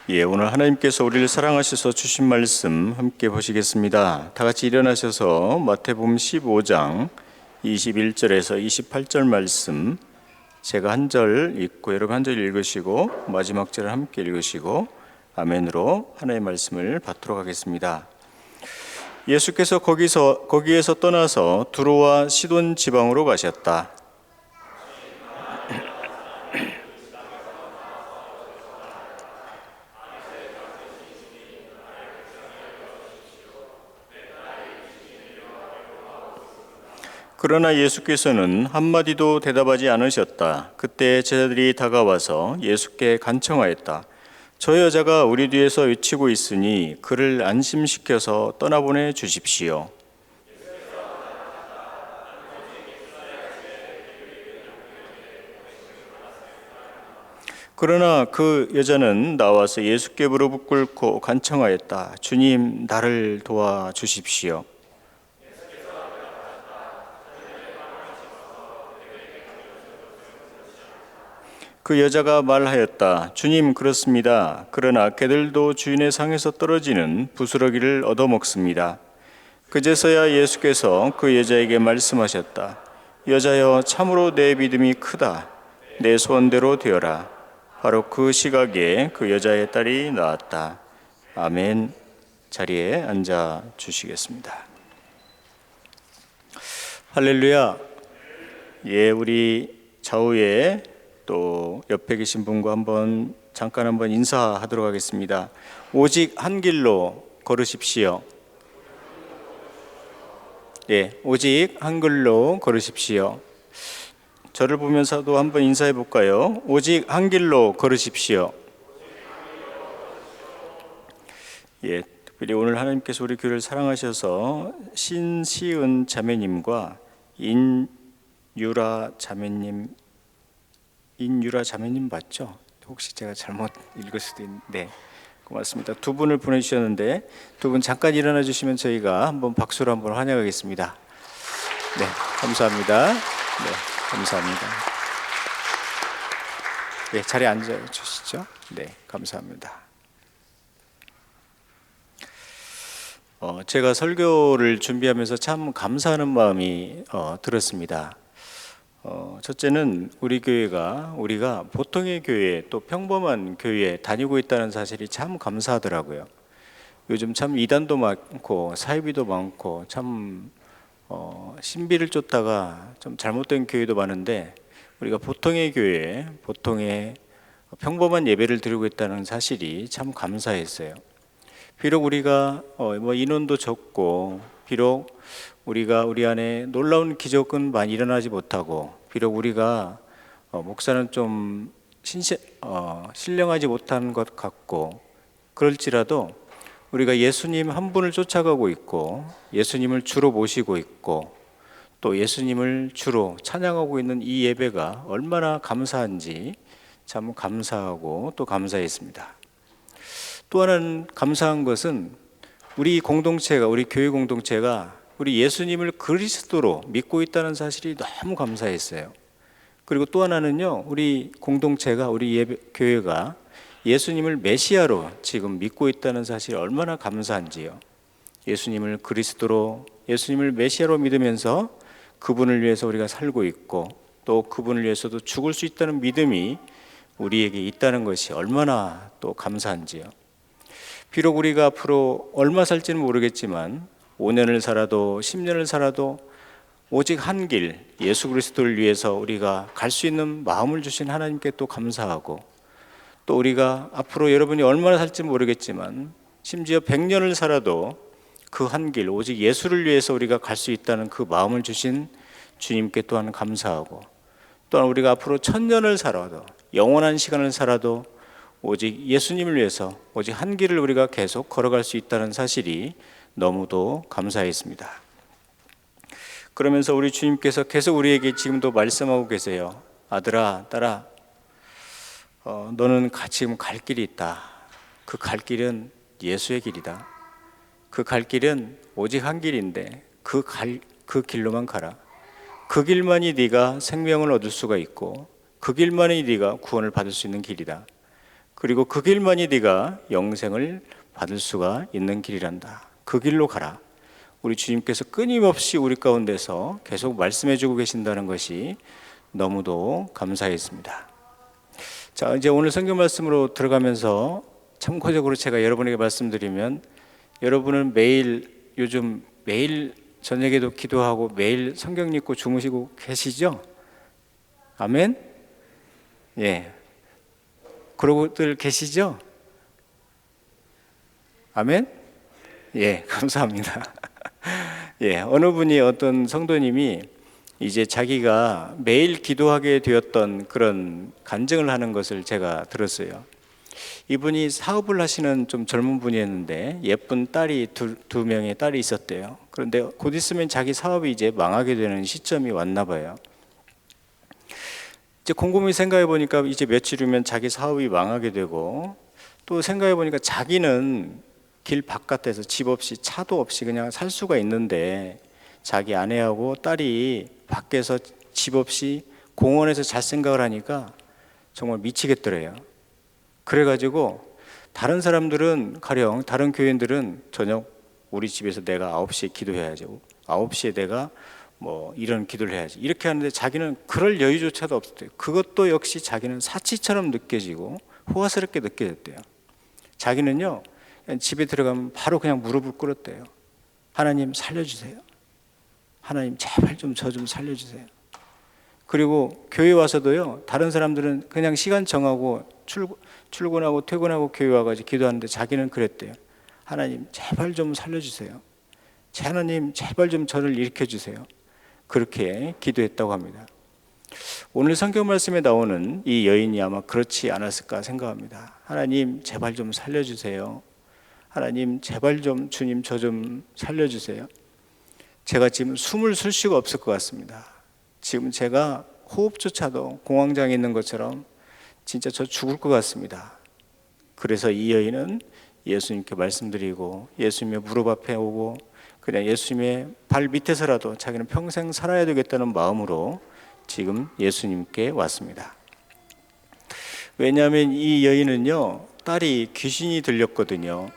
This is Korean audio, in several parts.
오늘 하나님께서 우리를 사랑하셔서 주신 말씀 함께 보시겠습니다. 다 같이 일어나셔서 마태복음 15장 21절에서 28절 말씀, 제가 한 절 읽고 여러분 한 절 읽으시고 마지막 절을 함께 읽으시고 아멘으로 하나님의 말씀을 받도록 하겠습니다. 예수께서 거기에서 떠나서 두로와 시돈 지방으로 가셨다. 그러나 예수께서는 한마디도 대답하지 않으셨다. 그때 제자들이 다가와서 예수께 간청하였다. 저 여자가 우리 뒤에서 외치고 있으니 그를 안심시켜서 떠나보내 주십시오. 그러나 그 여자는 나와서 예수께 무릎을 꿇고 간청하였다. 주님, 나를 도와주십시오. 그 여자가 말하였다. 주님, 그렇습니다. 그러나 개들도 주인의 상에서 떨어지는 부스러기를 얻어먹습니다. 그제서야 예수께서 그 여자에게 말씀하셨다. 여자여, 참으로 내 믿음이 크다. 내 소원대로 되어라. 바로 그 시각에 그 여자의 딸이 나았다. 아멘. 자리에 앉아 주시겠습니다. 할렐루야. 우리 좌우에 또 옆에 계신 분과 잠깐 한번 인사하도록 하겠습니다. 오직 한 길로 걸으십시오. 오직 한 길로 걸으십시오. 저를 보면서도 한번 인사해 볼까요? 오직 한 길로 걸으십시오. 특별히 오늘 하나님께서 우리 교회를 사랑하셔서 신시은 자매님과 인유라 자매님 맞죠? 혹시 제가 잘못 읽을 수도 있는데 고맙습니다. 두 분을 보내주셨는데 두 분 잠깐 일어나 주시면 저희가 한번 박수로 한번 환영하겠습니다. 네, 감사합니다. 감사합니다. 자리에 앉아 주시죠. 감사합니다. 제가 설교를 준비하면서 참 감사하는 마음이 들었습니다. 첫째는 우리가 보통의 교회 또 평범한 교회에 다니고 있다는 사실이 참 감사하더라고요. 요즘 참 이단도 많고 사이비도 많고 참 신비를 쫓다가 좀 잘못된 교회도 많은데 우리가 보통의 교회에 보통의 평범한 예배를 드리고 있다는 사실이 참 감사했어요. 비록 우리가 인원도 적고 비록 우리가 우리 안에 놀라운 기적은 많이 일어나지 못하고 비록 우리가 목사는 좀 신령하지 못한 것 같고 그럴지라도 우리가 예수님 한 분을 쫓아가고 있고 예수님을 주로 모시고 있고 또 예수님을 주로 찬양하고 있는 이 예배가 얼마나 감사한지 참 감사하고 또 감사했습니다. 또 하나는 감사한 것은 우리 교회 공동체가 우리 예수님을 그리스도로 믿고 있다는 사실이 너무 감사했어요. 그리고 또 하나는요, 우리 공동체가 우리 교회가 예수님을 메시아로 지금 믿고 있다는 사실이 얼마나 감사한지요. 예수님을 그리스도로, 예수님을 메시아로 믿으면서 그분을 위해서 우리가 살고 있고 또 그분을 위해서도 죽을 수 있다는 믿음이 우리에게 있다는 것이 얼마나 또 감사한지요. 비록 우리가 앞으로 얼마 살지는 모르겠지만 5년을 살아도 10년을 살아도 오직 한 길 예수 그리스도를 위해서 우리가 갈 수 있는 마음을 주신 하나님께 또 감사하고 또 우리가 앞으로 여러분이 얼마나 살지 모르겠지만 심지어 100년을 살아도 그 한 길 오직 예수를 위해서 우리가 갈 수 있다는 그 마음을 주신 주님께 또한 감사하고 또한 우리가 앞으로 1000년을 살아도 영원한 시간을 살아도 오직 예수님을 위해서 오직 한 길을 우리가 계속 걸어갈 수 있다는 사실이 너무도 감사했습니다. 그러면서 우리 주님께서 계속 우리에게 지금도 말씀하고 계세요. 아들아, 딸아, 너는 지금 갈 길이 있다. 그 갈 길은 예수의 길이다. 그 갈 길은 오직 한 길인데 그 길로만 가라. 그 길만이 네가 생명을 얻을 수가 있고 그 길만이 네가 구원을 받을 수 있는 길이다. 그리고 그 길만이 네가 영생을 받을 수가 있는 길이란다. 그 길로 가라. 우리 주님께서 끊임없이 우리 가운데서 계속 말씀해 주고 계신다는 것이 너무도 감사했습니다. 자, 이제 오늘 성경 말씀으로 들어가면서 참고적으로 제가 여러분에게 말씀드리면, 여러분은 요즘 매일 저녁에도 기도하고 매일 성경 읽고 주무시고 계시죠? 아멘? 예. 그러고들 계시죠? 아멘? 예, 감사합니다. 예, 어느 분이, 어떤 성도님이 이제 자기가 매일 기도하게 되었던 그런 간증을 하는 것을 제가 들었어요. 이분이 사업을 하시는 좀 젊은 분이었는데 예쁜 딸이 두 명의 딸이 있었대요. 그런데 곧 있으면 자기 사업이 이제 망하게 되는 시점이 왔나 봐요. 이제 곰곰이 생각해 보니까 이제 며칠 후면 자기 사업이 망하게 되고, 또 생각해 보니까 자기는 길 바깥에서 집 없이 차도 없이 그냥 살 수가 있는데, 자기 아내하고 딸이 밖에서 집 없이 공원에서 잘 생각을 하니까 정말 미치겠더래요. 그래가지고 다른 사람들은, 가령 다른 교인들은 저녁 우리 집에서 내가 9시에 기도해야지, 9시에 내가 뭐 이런 기도를 해야지, 이렇게 하는데 자기는 그럴 여유조차도 없었대요. 그것도 역시 자기는 사치처럼 느껴지고 호화스럽게 느껴졌대요. 자기는요, 집에 들어가면 바로 그냥 무릎을 꿇었대요. 하나님 살려주세요. 하나님 제발 좀 저 좀 살려주세요. 그리고 교회 와서도요, 다른 사람들은 그냥 시간 정하고 출근하고 퇴근하고 교회 와가지고 기도하는데 자기는 그랬대요. 하나님 제발 좀 살려주세요. 하나님 제발 좀 저를 일으켜주세요. 그렇게 기도했다고 합니다. 오늘 성경 말씀에 나오는 이 여인이 아마 그렇지 않았을까 생각합니다. 하나님 제발 좀 살려주세요. 하나님 제발 좀, 주님 저 좀 살려주세요. 제가 지금 숨을 쉴 수가 없을 것 같습니다. 지금 제가 호흡조차도 공황장애 있는 것처럼 진짜 저 죽을 것 같습니다. 그래서 이 여인은 예수님께 말씀드리고 예수님의 무릎 앞에 오고 그냥 예수님의 발 밑에서라도 자기는 평생 살아야 되겠다는 마음으로 지금 예수님께 왔습니다. 왜냐하면 이 여인은요, 딸이 귀신이 들렸거든요.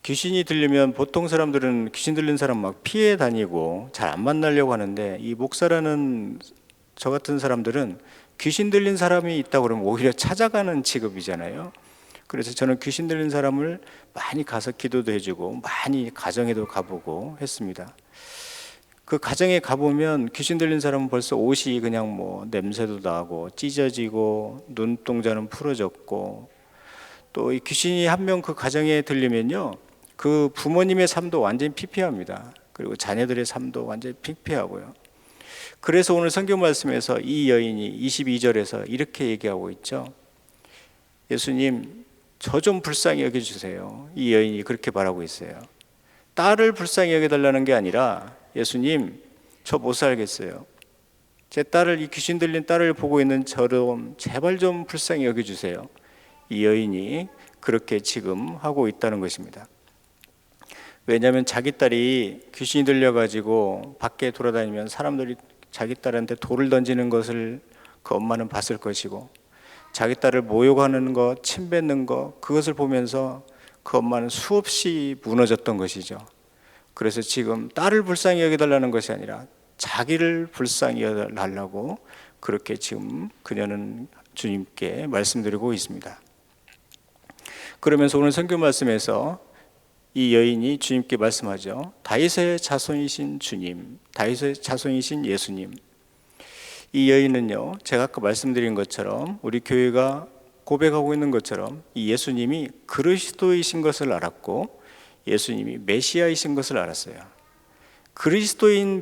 귀신이 들리면 보통 사람들은 귀신 들린 사람 막 피해 다니고 잘 안 만나려고 하는데, 이 목사라는 저 같은 사람들은 귀신 들린 사람이 있다고 그러면 오히려 찾아가는 직업이잖아요. 그래서 저는 귀신 들린 사람을 많이 가서 기도도 해주고 많이 가정에도 가보고 했습니다. 그 가정에 가보면 귀신 들린 사람은 벌써 옷이 그냥 뭐 냄새도 나고 찢어지고 눈동자는 풀어졌고, 또 이 귀신이 한 명 그 가정에 들리면요, 그 부모님의 삶도 완전히 피폐합니다. 그리고 자녀들의 삶도 완전히 피폐하고요. 그래서 오늘 성경 말씀에서 이 여인이 22절에서 이렇게 얘기하고 있죠. 예수님 저 좀 불쌍히 여겨주세요. 이 여인이 그렇게 말하고 있어요. 딸을 불쌍히 여겨달라는 게 아니라, 예수님 저 못 살겠어요. 제 딸을, 이 귀신 들린 딸을 보고 있는 저를 제발 좀 불쌍히 여겨주세요. 이 여인이 그렇게 지금 하고 있다는 것입니다. 왜냐하면 자기 딸이 귀신이 들려가지고 밖에 돌아다니면 사람들이 자기 딸한테 돌을 던지는 것을 그 엄마는 봤을 것이고, 자기 딸을 모욕하는 것, 침뱉는 것, 그것을 보면서 그 엄마는 수없이 무너졌던 것이죠. 그래서 지금 딸을 불쌍히 여겨달라는 것이 아니라 자기를 불쌍히 여겨달라고 그렇게 지금 그녀는 주님께 말씀드리고 있습니다. 그러면서 오늘 성경 말씀에서 이 여인이 주님께 말씀하죠. 다윗의 자손이신 주님, 다윗의 자손이신 예수님. 이 여인은요, 제가 아까 말씀드린 것처럼 우리 교회가 고백하고 있는 것처럼 이 예수님이 그리스도이신 것을 알았고 예수님이 메시아이신 것을 알았어요. 그리스도인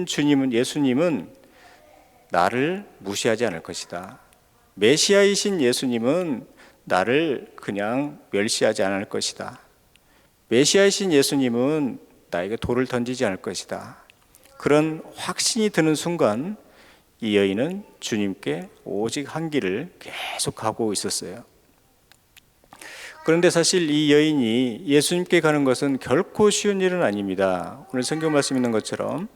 주님은, 예수님은 나를 무시하지 않을 것이다. 메시아이신 예수님은 나를 그냥 멸시하지 않을 것이다. 메시아이신 예수님은 나에게 돌을 던지지 않을 것이다. 그런 확신이 드는 순간 이 여인은 주님께 오직 한 길을 계속 가고 있었어요. 그런데 사실 이 여인이 예수님께 가는 것은 결코 쉬운 일은 아닙니다. 오늘 성경 말씀 있는 것처럼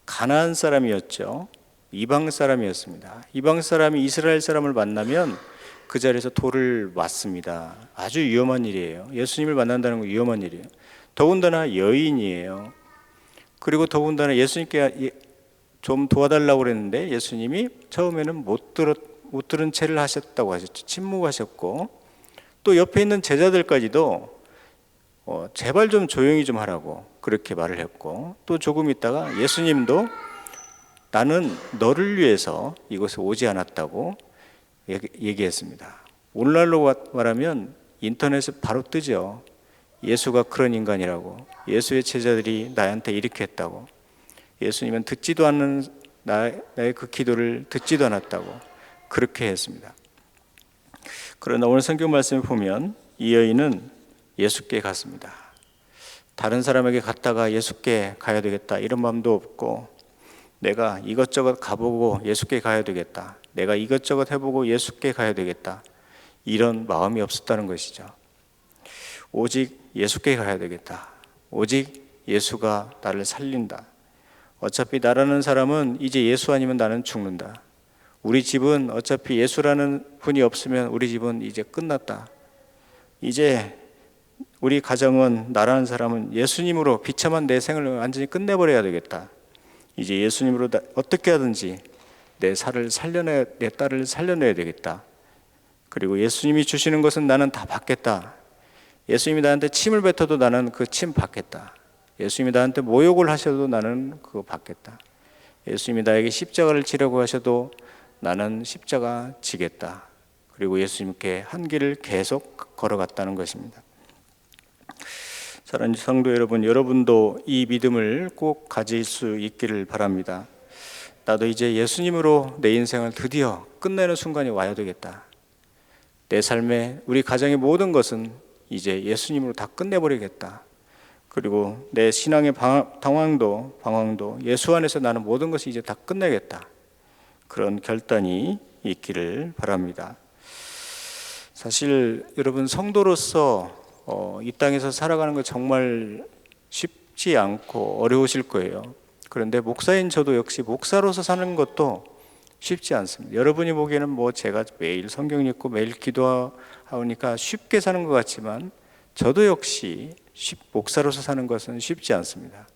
가나안 사람이었죠. 이방 사람이었습니다. 이방 사람이 이스라엘 사람을 만나면 그 자리에서 돌을 맞습니다. 아주 위험한 일이에요. 예수님을 만난다는 건 위험한 일이에요. 더군다나 여인이에요. 그리고 더군다나 예수님께 좀 도와달라고 그랬는데 예수님이 처음에는 못 들은 채를 하셨다고 하셨죠. 침묵하셨고, 또 옆에 있는 제자들까지도 제발 좀 조용히 좀 하라고 그렇게 말을 했고, 또 조금 있다가 예수님도 나는 너를 위해서 이곳에 오지 않았다고 얘기했습니다. 오늘날로 말하면 인터넷에 바로 뜨죠. 예수가 그런 인간이라고, 예수의 제자들이 나한테 이렇게 했다고, 예수님은 듣지도 않는 나의 그 기도를 듣지도 않았다고 그렇게 했습니다. 그러나 오늘 성경 말씀을 보면 이 여인은 예수께 갔습니다. 다른 사람에게 갔다가 예수께 가야 되겠다 이런 마음도 없고, 내가 이것저것 가보고 예수께 가야 되겠다, 내가 이것저것 해보고 예수께 가야 되겠다 이런 마음이 없었다는 것이죠. 오직 예수께 가야 되겠다. 오직 예수가 나를 살린다. 어차피 나라는 사람은 이제 예수 아니면 나는 죽는다. 우리 집은 어차피 예수라는 분이 없으면 우리 집은 이제 끝났다. 이제 우리 가정은, 나라는 사람은 예수님으로 비참한 내 생을 완전히 끝내버려야 되겠다. 이제 예수님으로 어떻게 하든지 내 딸을 살려내야 되겠다. 그리고 예수님이 주시는 것은 나는 다 받겠다. 예수님이 나한테 침을 뱉어도 나는 그 침 받겠다. 예수님이 나한테 모욕을 하셔도 나는 그거 받겠다. 예수님이 나에게 십자가를 지라고 하셔도 나는 십자가 지겠다. 그리고 예수님께 한 길을 계속 걸어갔다는 것입니다. 사랑하는 성도 여러분, 여러분도 이 믿음을 꼭 가질 수 있기를 바랍니다. 나도 이제 예수님으로 내 인생을 드디어 끝내는 순간이 와야 되겠다. 내 삶에, 우리 가정의 모든 것은 이제 예수님으로 다 끝내버리겠다. 그리고 내 신앙의 방황도 예수 안에서 나는 모든 것이 이제 다 끝내겠다. 그런 결단이 있기를 바랍니다. 사실 여러분, 성도로서 이 땅에서 살아가는 거 정말 쉽지 않고 어려우실 거예요. 그런데 목사인 저도 역시 목사로서 사는 것도 쉽지 않습니다. 여러분이 보기에는 뭐 제가 매일 성경 읽고 매일 기도하니까 쉽게 사는 것 같지만, 저도 역시 목사로서 사는 것은 쉽지 않습니다.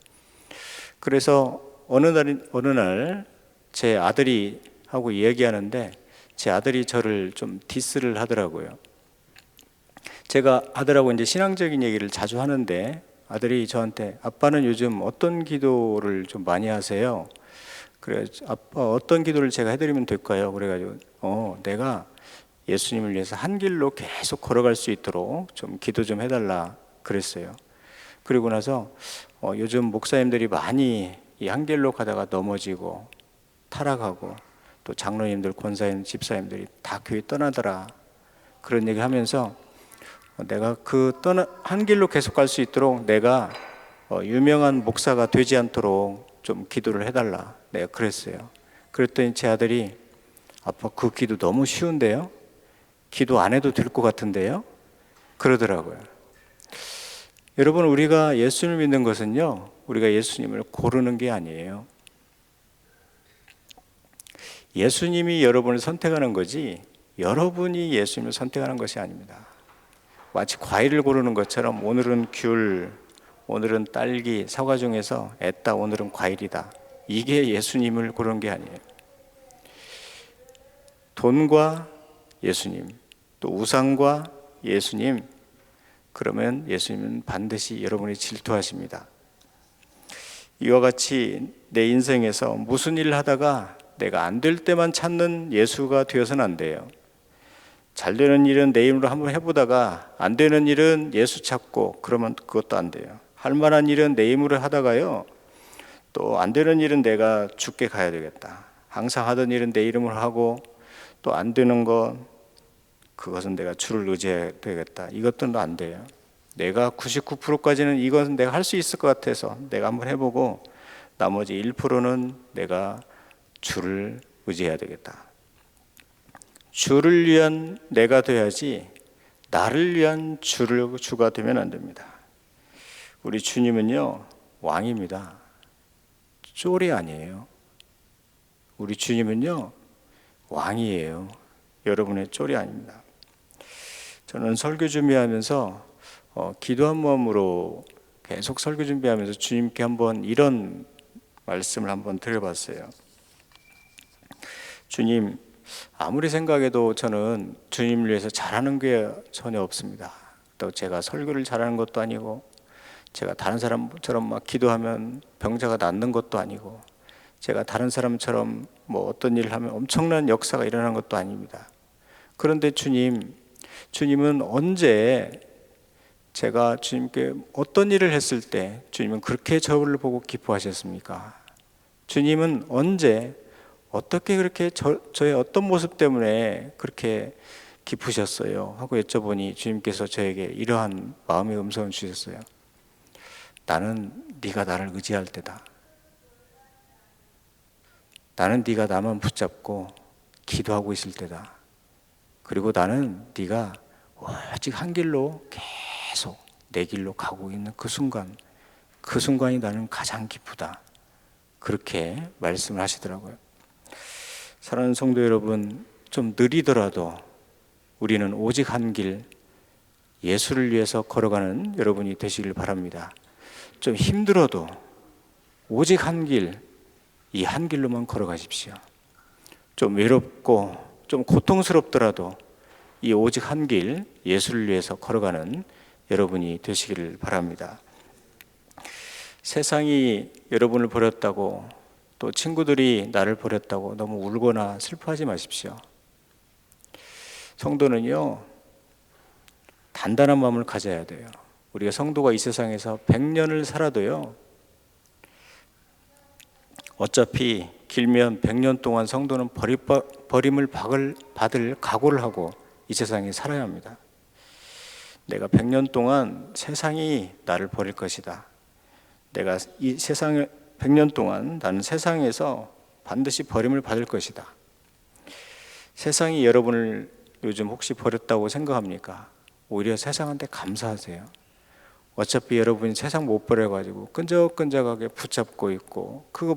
그래서 어느 날 제 아들이 하고 이야기하는데, 제 아들이 저를 좀 디스를 하더라고요. 제가 아들하고 이제 신앙적인 얘기를 자주 하는데, 아들이 저한테 아빠는 요즘 어떤 기도를 좀 많이 하세요? 그래, 아빠 어떤 기도를 제가 해드리면 될까요? 그래가지고 내가 예수님을 위해서 한 길로 계속 걸어갈 수 있도록 좀 기도 좀 해달라 그랬어요. 그리고 나서 요즘 목사님들이 많이 이 한 길로 가다가 넘어지고 타락하고, 또 장로님들, 권사님, 집사님들이 다 교회 떠나더라 그런 얘기 하면서, 내가 한 길로 계속 갈 수 있도록 내가 유명한 목사가 되지 않도록 좀 기도를 해달라 내가 그랬어요. 그랬더니 제 아들이, 아빠 그 기도 너무 쉬운데요? 기도 안 해도 될 것 같은데요? 그러더라고요. 여러분, 우리가 예수님을 믿는 것은요, 우리가 예수님을 고르는 게 아니에요. 예수님이 여러분을 선택하는 거지 여러분이 예수님을 선택하는 것이 아닙니다. 마치 과일을 고르는 것처럼 오늘은 귤, 오늘은 딸기, 사과 중에서 애따 오늘은 과일이다. 이게 예수님을 고르는 게 아니에요. 돈과 예수님, 또 우상과 예수님, 그러면 예수님은 반드시 여러분이 질투하십니다. 이와 같이 내 인생에서 무슨 일을 하다가 내가 안 될 때만 찾는 예수가 되어서는 안 돼요. 잘 되는 일은 내 힘으로 한번 해보다가 안 되는 일은 예수 찾고 그러면 그것도 안 돼요. 할 만한 일은 내 힘으로 하다가요, 또 안 되는 일은 내가 죽게 가야 되겠다. 항상 하던 일은 내 이름으로 하고, 또 안 되는 것, 그것은 내가 주를 의지해야 되겠다. 이것들은 안 돼요. 내가 99%까지는 이것은 내가 할 수 있을 것 같아서 내가 한번 해보고, 나머지 1%는 내가 주를 의지해야 되겠다. 주를 위한 내가 돼야지 나를 위한 주가 되면 안 됩니다. 우리 주님은요, 왕입니다. 쫄이 아니에요. 우리 주님은요, 왕이에요. 여러분의 쫄이 아닙니다. 저는 설교 준비하면서 기도한 마음으로 계속 설교 준비하면서 주님께 한번 이런 말씀을 한번 드려봤어요. 주님, 아무리 생각해도 저는 주님을 위해서 잘하는 게 전혀 없습니다. 또 제가 설교를 잘하는 것도 아니고, 제가 다른 사람처럼 막 기도하면 병자가 낫는 것도 아니고, 제가 다른 사람처럼 뭐 어떤 일을 하면 엄청난 역사가 일어나는 것도 아닙니다. 그런데 주님은 언제 제가 주님께 어떤 일을 했을 때 주님은 그렇게 저를 보고 기뻐하셨습니까? 주님은 언제 어떻게 그렇게 저의 어떤 모습 때문에 그렇게 기쁘셨어요? 하고 여쭤보니 주님께서 저에게 이러한 마음의 음성을 주셨어요. 나는 네가 나를 의지할 때다. 나는 네가 나만 붙잡고 기도하고 있을 때다. 그리고 나는 네가 오직 한 길로 계속 내 길로 가고 있는 그 순간이 나는 가장 기쁘다. 그렇게 말씀을 하시더라고요. 사랑하는 성도 여러분, 좀 느리더라도 우리는 오직 한 길, 예수를 위해서 걸어가는 여러분이 되시길 바랍니다. 좀 힘들어도 오직 한 길, 이 한 길로만 걸어가십시오. 좀 외롭고 좀 고통스럽더라도 이 오직 한 길, 예수를 위해서 걸어가는 여러분이 되시기를 바랍니다. 세상이 여러분을 버렸다고, 또 친구들이 나를 버렸다고 너무 울거나 슬퍼하지 마십시오. 성도는요, 단단한 마음을 가져야 돼요. 우리가 성도가 이 세상에서 100년을 살아도요, 어차피 길면 100년 동안 성도는 버림을 받을 각오를 하고 이 세상에 살아야 합니다. 내가 100년 동안 세상이 나를 버릴 것이다. 내가 이 세상을 100년 동안 나는 세상에서 반드시 버림을 받을 것이다. 세상이 여러분을 요즘 혹시 버렸다고 생각합니까? 오히려 세상한테 감사하세요. 어차피 여러분이 세상 못 버려가지고 끈적끈적하게 붙잡고 있고, 그거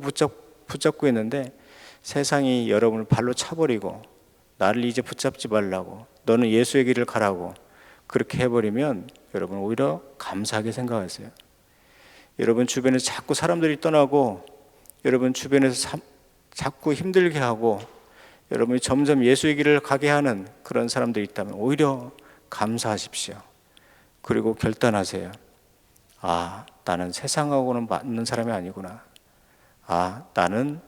붙잡고 있는데 세상이 여러분을 발로 차버리고 나를 이제 붙잡지 말라고, 너는 예수의 길을 가라고 그렇게 해버리면 여러분 오히려 감사하게 생각하세요. 여러분 주변에서 자꾸 사람들이 떠나고, 여러분 주변에서 자꾸 힘들게 하고, 여러분이 점점 예수의 길을 가게 하는 그런 사람들이 있다면 오히려 감사하십시오. 그리고 결단하세요. 아, 나는 세상하고는 맞는 사람이 아니구나. 아, 나는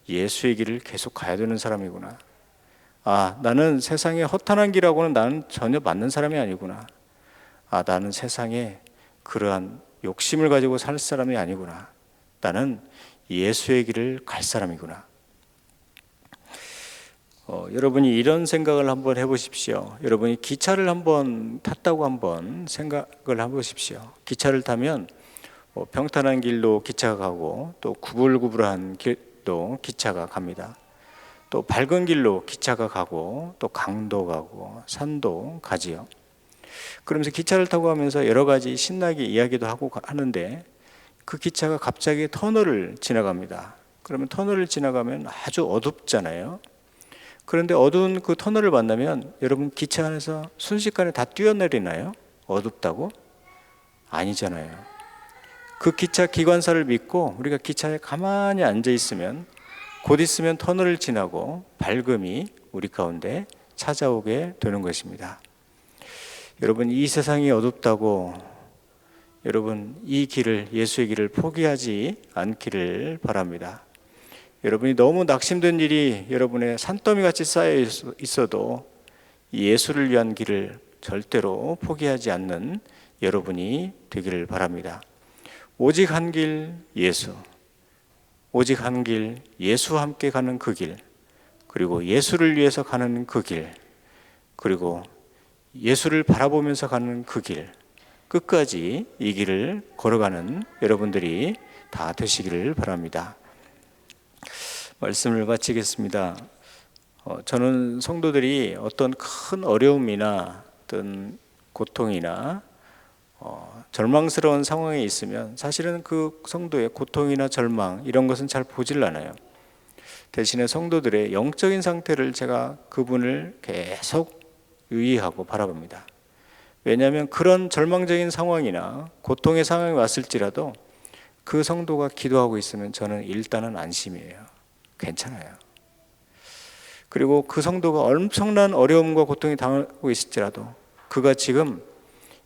예수의 길을 계속 가야 되는 사람이구나. 아, 나는 세상의 허탄한 길하고는 나는 전혀 맞는 사람이 아니구나. 아, 나는 세상에 그러한 욕심을 가지고 살 사람이 아니구나. 나는 예수의 길을 갈 사람이구나. 여러분이 이런 생각을 한번 해보십시오. 여러분이 기차를 한번 탔다고 한번 생각을 해보십시오. 기차를 타면 평탄한 길로 기차가 가고, 또 구불구불한 길도 기차가 갑니다. 또 밝은 길로 기차가 가고, 또 강도 가고 산도 가지요. 그러면서 기차를 타고 가면서 여러 가지 신나게 이야기도 하고 하는데, 그 기차가 갑자기 터널을 지나갑니다. 그러면 터널을 지나가면 아주 어둡잖아요. 그런데 어두운 그 터널을 만나면 여러분 기차 안에서 순식간에 다 뛰어내리나요? 어둡다고? 아니잖아요. 그 기차 기관사를 믿고 우리가 기차에 가만히 앉아 있으면 곧 있으면 터널을 지나고 밝음이 우리 가운데 찾아오게 되는 것입니다. 여러분, 이 세상이 어둡다고 여러분 이 길을, 예수의 길을 포기하지 않기를 바랍니다. 여러분이 너무 낙심된 일이 여러분의 산더미 같이 쌓여 있어도 예수를 위한 길을 절대로 포기하지 않는 여러분이 되기를 바랍니다. 오직 한 길 예수, 오직 한 길 예수와 함께 가는 그 길, 그리고 예수를 위해서 가는 그 길, 그리고 예수를 바라보면서 가는 그 길, 끝까지 이 길을 걸어가는 여러분들이 다 되시기를 바랍니다. 말씀을 마치겠습니다. 저는 성도들이 어떤 큰 어려움이나 어떤 고통이나 절망스러운 상황에 있으면 사실은 그 성도의 고통이나 절망 이런 것은 잘 보질 않아요. 대신에 성도들의 영적인 상태를 제가 그분을 계속 유의하고 바라봅니다. 왜냐하면 그런 절망적인 상황이나 고통의 상황이 왔을지라도 그 성도가 기도하고 있으면 저는 일단은 안심이에요. 괜찮아요. 그리고 그 성도가 엄청난 어려움과 고통이 당하고 있을지라도 그가 지금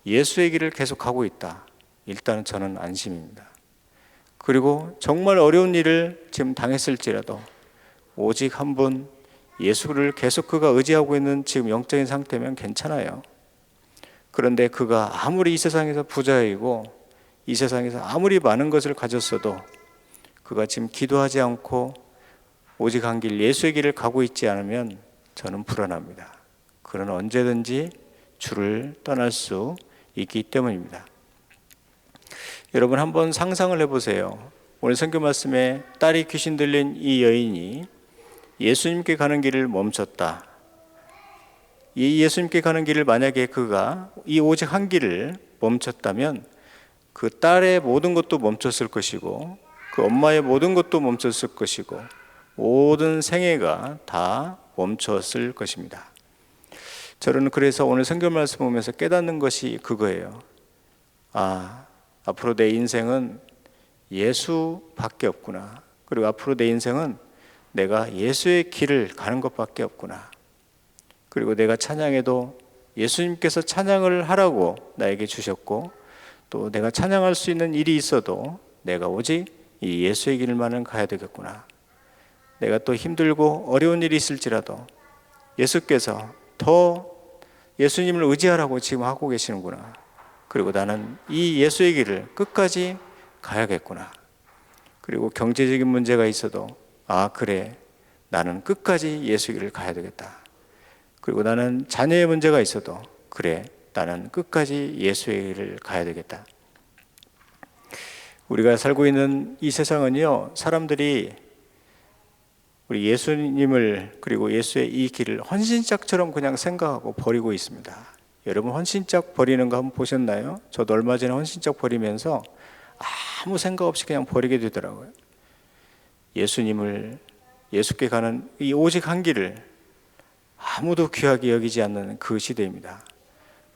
예수의 길을 계속 가고 있다. 일단은 저는 안심입니다. 그리고 정말 어려운 일을 지금 당했을지라도 오직 한 분 예수를 계속 그가 의지하고 있는 지금 영적인 상태면 괜찮아요. 그런데 그가 아무리 이 세상에서 부자이고 이 세상에서 아무리 많은 것을 가졌어도 그가 지금 기도하지 않고 오직 한 길 예수의 길을 가고 있지 않으면 저는 불안합니다. 그는 언제든지 주를 떠날 수 있기 때문입니다. 여러분 한번 상상을 해보세요. 오늘 성경 말씀에 딸이 귀신 들린 이 여인이 예수님께 가는 길을 멈췄다. 이 예수님께 가는 길을 만약에 그가 이 오직 한 길을 멈췄다면 그 딸의 모든 것도 멈췄을 것이고 그 엄마의 모든 것도 멈췄을 것이고 모든 생애가 다 멈췄을 것입니다. 저는 그래서 오늘 성경 말씀 보면서 깨닫는 것이 그거예요. 앞으로 내 인생은 예수밖에 없구나. 그리고 앞으로 내 인생은 내가 예수의 길을 가는 것밖에 없구나. 그리고 내가 찬양해도 예수님께서 찬양을 하라고 나에게 주셨고 또 내가 찬양할 수 있는 일이 있어도 내가 오직 이 예수의 길만은 가야 되겠구나. 내가 또 힘들고 어려운 일이 있을지라도 예수께서 더 예수님을 의지하라고 지금 하고 계시는구나. 그리고 나는 이 예수의 길을 끝까지 가야겠구나. 그리고 경제적인 문제가 있어도 그래, 나는 끝까지 예수의 길을 가야 되겠다. 그리고 나는 자녀의 문제가 있어도 그래, 나는 끝까지 예수의 길을 가야 되겠다. 우리가 살고 있는 이 세상은요, 사람들이 우리 예수님을 그리고 예수의 이 길을 헌신짝처럼 그냥 생각하고 버리고 있습니다. 여러분 헌신짝 버리는 거 한번 보셨나요? 저도 얼마 전에 헌신짝 버리면서 아무 생각 없이 그냥 버리게 되더라고요. 예수께 가는 이 오직 한 길을 아무도 귀하게 여기지 않는 그 시대입니다.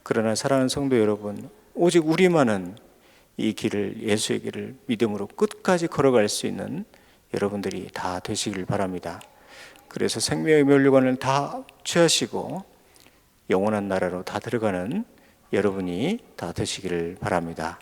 그러나 사랑하는 성도 여러분, 오직 우리만은 이 길을, 예수의 길을 믿음으로 끝까지 걸어갈 수 있는 여러분들이 다 되시길 바랍니다. 그래서 생명의 면류관을 다 취하시고 영원한 나라로 다 들어가는 여러분이 다 되시기를 바랍니다.